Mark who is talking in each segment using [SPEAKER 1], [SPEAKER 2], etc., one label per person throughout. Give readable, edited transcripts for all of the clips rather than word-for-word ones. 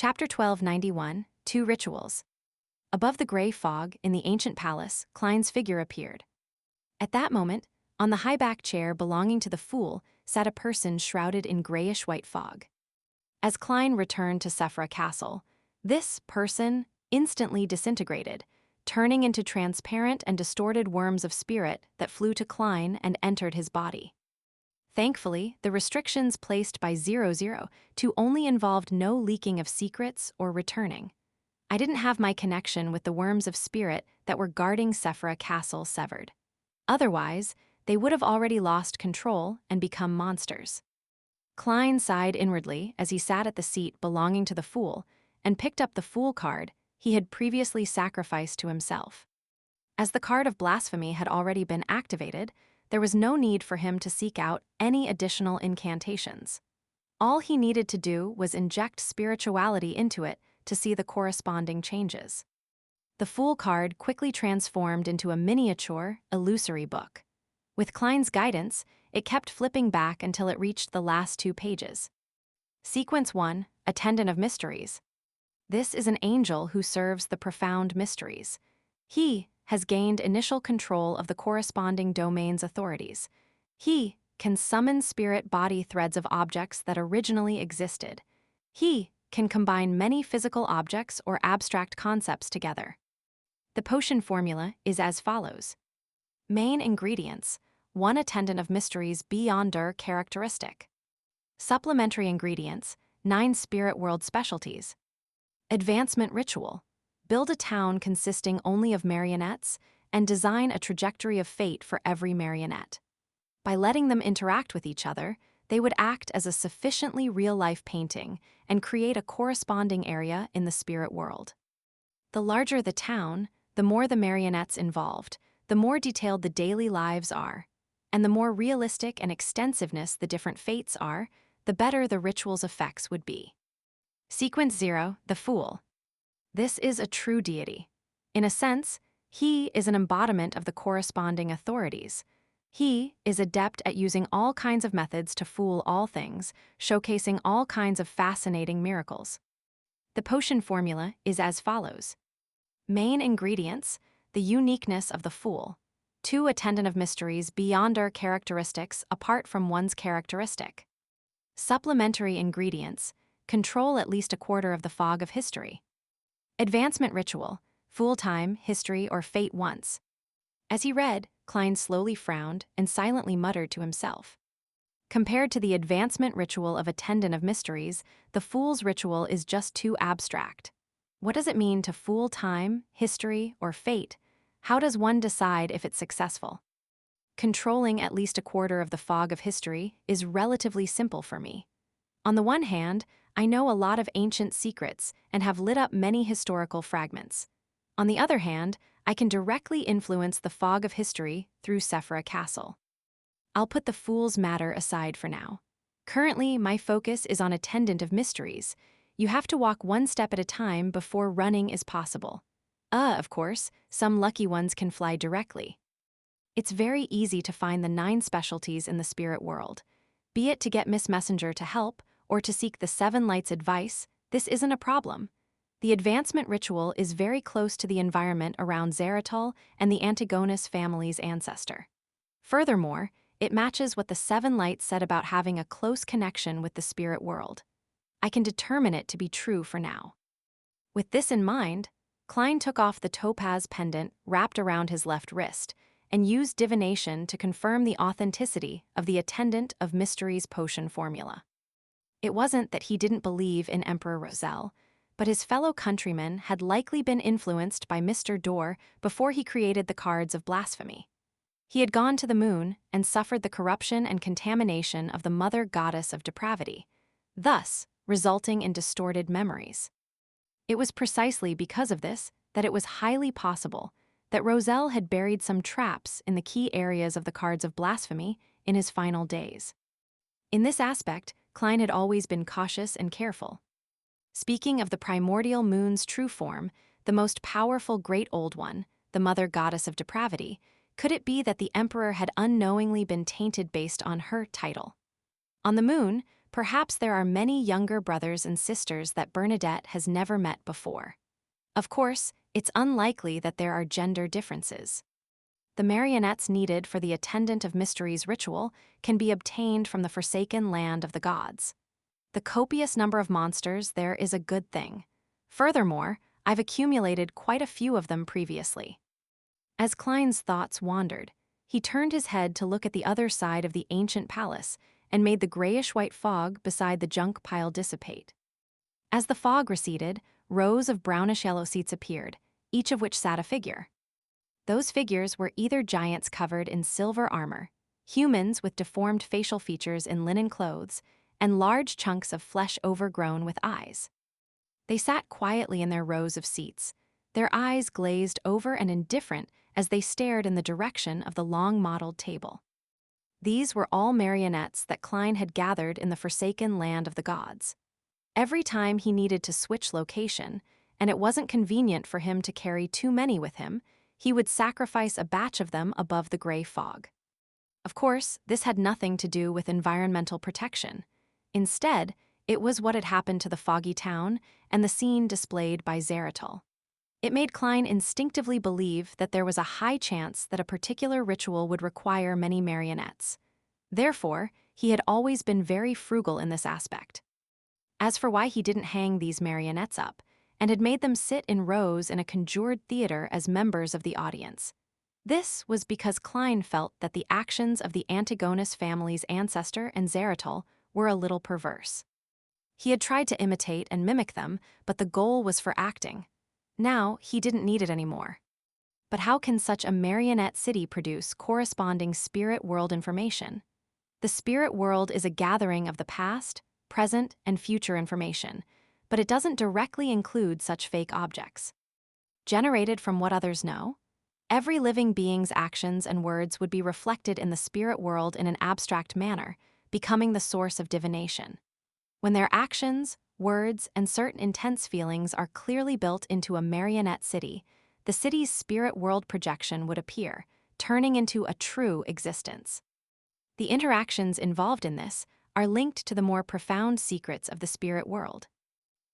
[SPEAKER 1] Chapter 1291, Two Rituals. Above the gray fog in the ancient palace, Klein's figure appeared. At that moment, on the high-back chair belonging to the fool, sat a person shrouded in grayish-white fog. As Klein returned to Sephra Castle, this person instantly disintegrated, turning into transparent and distorted worms of spirit that flew to Klein and entered his body. Thankfully, the restrictions placed by 002 only involved no leaking of secrets or returning. I didn't have my connection with the worms of spirit that were guarding Sephra Castle severed. Otherwise, they would have already lost control and become monsters. Klein sighed inwardly as he sat at the seat belonging to the fool and picked up the fool card he had previously sacrificed to himself. As the card of blasphemy had already been activated, there was no need for him to seek out any additional incantations. All he needed to do was inject spirituality into it to see the corresponding changes. The Fool card quickly transformed into a miniature, illusory book. With Klein's guidance, it kept flipping back until it reached the last 2 pages. Sequence 1, Attendant of Mysteries. This is an angel who serves the profound mysteries. He has gained initial control of the corresponding domain's authorities. He can summon spirit-body threads of objects that originally existed. He can combine many physical objects or abstract concepts together. The potion formula is as follows. Main ingredients: 1 Attendant of Mysteries Beyonder characteristic. Supplementary ingredients: 9 Spirit World specialties. Advancement ritual: build a town consisting only of marionettes and design a trajectory of fate for every marionette. By letting them interact with each other, they would act as a sufficiently real-life painting and create a corresponding area in the spirit world. The larger the town, the more the marionettes involved, the more detailed the daily lives are, and the more realistic and extensiveness the different fates are, the better the ritual's effects would be. Sequence 0, the Fool. This is a true deity. In a sense, he is an embodiment of the corresponding authorities. He is adept at using all kinds of methods to fool all things, showcasing all kinds of fascinating miracles. The potion formula is as follows. Main ingredients: the uniqueness of the Fool. 2 Attendant of Mysteries Beyonder characteristics apart from one's characteristic. Supplementary ingredients: control at least a quarter of the fog of history. Advancement ritual: Fool time, history, or fate once. As he read, Klein slowly frowned and silently muttered to himself. Compared to the advancement ritual of Attendant of Mysteries, the Fool's ritual is just too abstract. What does it mean to fool time, history, or fate? How does one decide if it's successful? Controlling at least a quarter of the fog of history is relatively simple for me. On the one hand, I know a lot of ancient secrets and have lit up many historical fragments. On the other hand, I can directly influence the fog of history through Sephra Castle. I'll put the Fool's matter aside for now. Currently, my focus is on Attendant of Mysteries. You have to walk one step at a time before running is possible. Of course, some lucky ones can fly directly. It's very easy to find the 9 specialties in the spirit world. Be it to get Miss Messenger to help or to seek the 7 Lights' advice, this isn't a problem. The advancement ritual is very close to the environment around Zeratul and the Antigonus family's ancestor. Furthermore, it matches what the 7 Lights said about having a close connection with the spirit world. I can determine it to be true for now. With this in mind, Klein took off the topaz pendant wrapped around his left wrist and used divination to confirm the authenticity of the Attendant of Mysteries potion formula. It wasn't that he didn't believe in Emperor Roselle, but his fellow countrymen had likely been influenced by Mr. Dorr before he created the cards of blasphemy. He had gone to the moon and suffered the corruption and contamination of the mother goddess of depravity, thus resulting in distorted memories. It was precisely because of this that it was highly possible that Roselle had buried some traps in the key areas of the cards of blasphemy in his final days. In this aspect, Klein had always been cautious and careful. Speaking of the primordial moon's true form, the most powerful Great Old One, the mother goddess of depravity, could it be that the emperor had unknowingly been tainted based on her title? On the moon, perhaps there are many younger brothers and sisters that Bernadette has never met before. Of course, it's unlikely that there are gender differences. The marionettes needed for the Attendant of Mysteries ritual can be obtained from the forsaken land of the gods. The copious number of monsters there is a good thing. Furthermore, I've accumulated quite a few of them previously. As Klein's thoughts wandered, he turned his head to look at the other side of the ancient palace and made the grayish-white fog beside the junk pile dissipate. As the fog receded, rows of brownish-yellow seats appeared, each of which sat a figure. Those figures were either giants covered in silver armor, humans with deformed facial features in linen clothes, and large chunks of flesh overgrown with eyes. They sat quietly in their rows of seats, their eyes glazed over and indifferent as they stared in the direction of the long-modeled table. These were all marionettes that Klein had gathered in the forsaken land of the gods. Every time he needed to switch location, and it wasn't convenient for him to carry too many with him, he would sacrifice a batch of them above the gray fog. Of course, this had nothing to do with environmental protection. Instead, it was what had happened to the foggy town and the scene displayed by Zeratul. It made Klein instinctively believe that there was a high chance that a particular ritual would require many marionettes. Therefore, he had always been very frugal in this aspect. As for why he didn't hang these marionettes up, and had made them sit in rows in a conjured theater as members of the audience, this was because Klein felt that the actions of the Antigonus family's ancestor and Zeratul were a little perverse. He had tried to imitate and mimic them, but the goal was for acting. Now, he didn't need it anymore. But how can such a marionette city produce corresponding spirit world information? The spirit world is a gathering of the past, present, and future information, but it doesn't directly include such fake objects. Generated from what others know, every living being's actions and words would be reflected in the spirit world in an abstract manner, becoming the source of divination. When their actions, words, and certain intense feelings are clearly built into a marionette city, the city's spirit world projection would appear, turning into a true existence. The interactions involved in this are linked to the more profound secrets of the spirit world.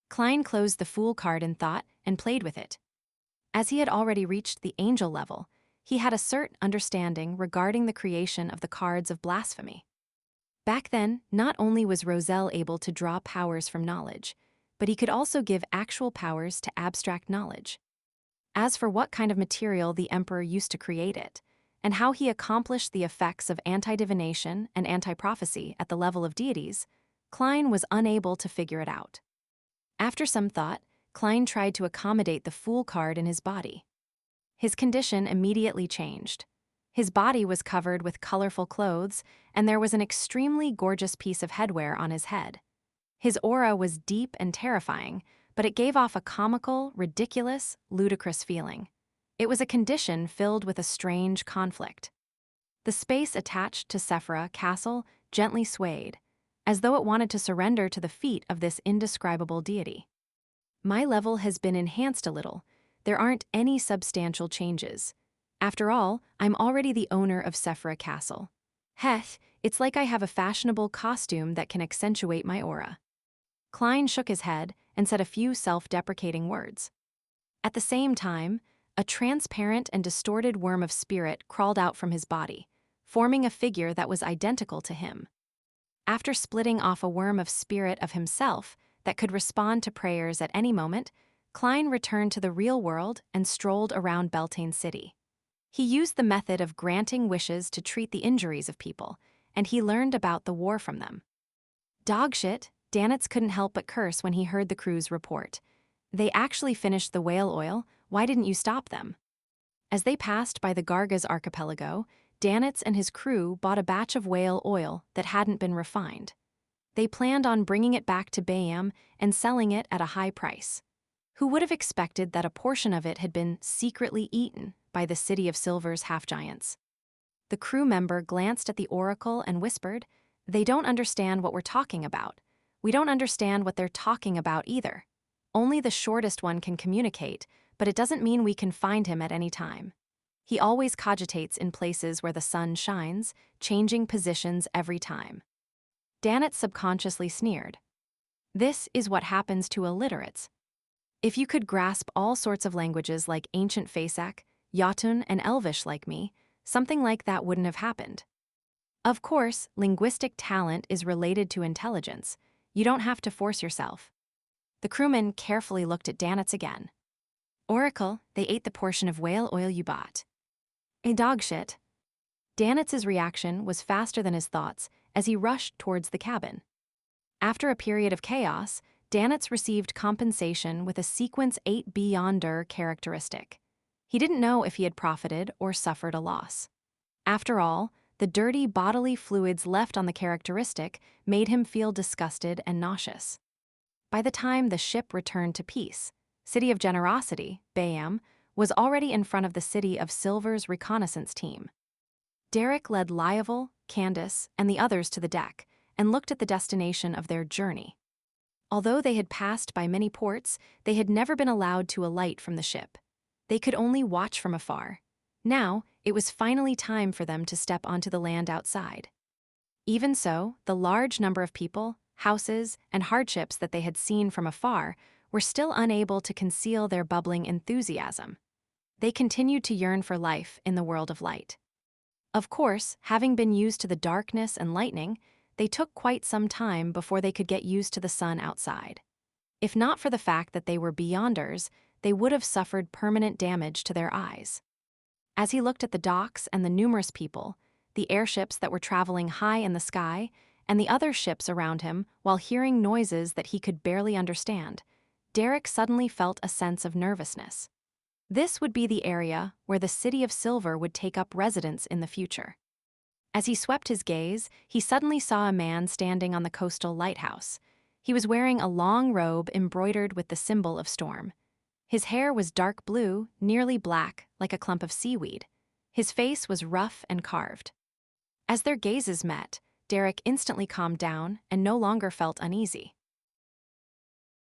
[SPEAKER 1] Klein closed the Fool card in thought and played with it. As he had already reached the angel level, he had a certain understanding regarding the creation of the cards of blasphemy. Back then, not only was Roselle able to draw powers from knowledge, but he could also give actual powers to abstract knowledge. As for what kind of material the Emperor used to create it, and how he accomplished the effects of anti-divination and anti-prophecy at the level of deities, Klein was unable to figure it out. After some thought, Klein tried to accommodate the Fool card in his body. His condition immediately changed. His body was covered with colorful clothes, and there was an extremely gorgeous piece of headwear on his head. His aura was deep and terrifying, but it gave off a comical, ridiculous, ludicrous feeling. It was a condition filled with a strange conflict. The space attached to Sephra Castle gently swayed, as though it wanted to surrender to the feet of this indescribable deity. My level has been enhanced a little. There aren't any substantial changes. After all, I'm already the owner of Sephra Castle. Heth, it's like I have a fashionable costume that can accentuate my aura. Klein shook his head and said a few self-deprecating words. At the same time, a transparent and distorted worm of spirit crawled out from his body, forming a figure that was identical to him. After splitting off a worm of spirit of himself that could respond to prayers at any moment, Klein returned to the real world and strolled around Beltane City. He used the method of granting wishes to treat the injuries of people, and he learned about the war from them. Dogshit, Danitz couldn't help but curse when he heard the crew's report. They actually finished the whale oil, why didn't you stop them? As they passed by the Gargas archipelago, Danitz and his crew bought a batch of whale oil that hadn't been refined. They planned on bringing it back to Bayam and selling it at a high price. Who would have expected that a portion of it had been secretly eaten by the City of Silver's half-giants? The crew member glanced at the oracle and whispered, "They don't understand what we're talking about. We don't understand what they're talking about either. Only the shortest one can communicate, but it doesn't mean we can find him at any time. He always cogitates in places where the sun shines, changing positions every time." Danitz subconsciously sneered. This is what happens to illiterates. If you could grasp all sorts of languages like ancient Fasak, Jotun, and Elvish like me, something like that wouldn't have happened. Of course, linguistic talent is related to intelligence. You don't have to force yourself. The crewman carefully looked at Danitz again. Oracle, they ate the portion of whale oil you bought. A dog shit. Danitz's reaction was faster than his thoughts as he rushed towards the cabin. After a period of chaos, Danitz received compensation with a Sequence 8 Beyonder characteristic. He didn't know if he had profited or suffered a loss. After all, the dirty bodily fluids left on the characteristic made him feel disgusted and nauseous. By the time the ship returned to peace, City of Generosity, Bayam, was already in front of the City of Silver's reconnaissance team. Derek led Lioval, Candace, and the others to the deck and looked at the destination of their journey. Although they had passed by many ports, they had never been allowed to alight from the ship. They could only watch from afar. Now, it was finally time for them to step onto the land outside. Even so, the large number of people, houses, and hardships that they had seen from afar were still unable to conceal their bubbling enthusiasm. They continued to yearn for life in the world of light. Of course, having been used to the darkness and lightning, they took quite some time before they could get used to the sun outside. If not for the fact that they were Beyonders, they would have suffered permanent damage to their eyes. As he looked at the docks and the numerous people, the airships that were traveling high in the sky, and the other ships around him while hearing noises that he could barely understand, Derek suddenly felt a sense of nervousness. This would be the area where the City of Silver would take up residence in the future. As he swept his gaze, he suddenly saw a man standing on the coastal lighthouse. He was wearing a long robe embroidered with the symbol of storm. His hair was dark blue, nearly black, like a clump of seaweed. His face was rough and carved. As their gazes met, Derek instantly calmed down and no longer felt uneasy.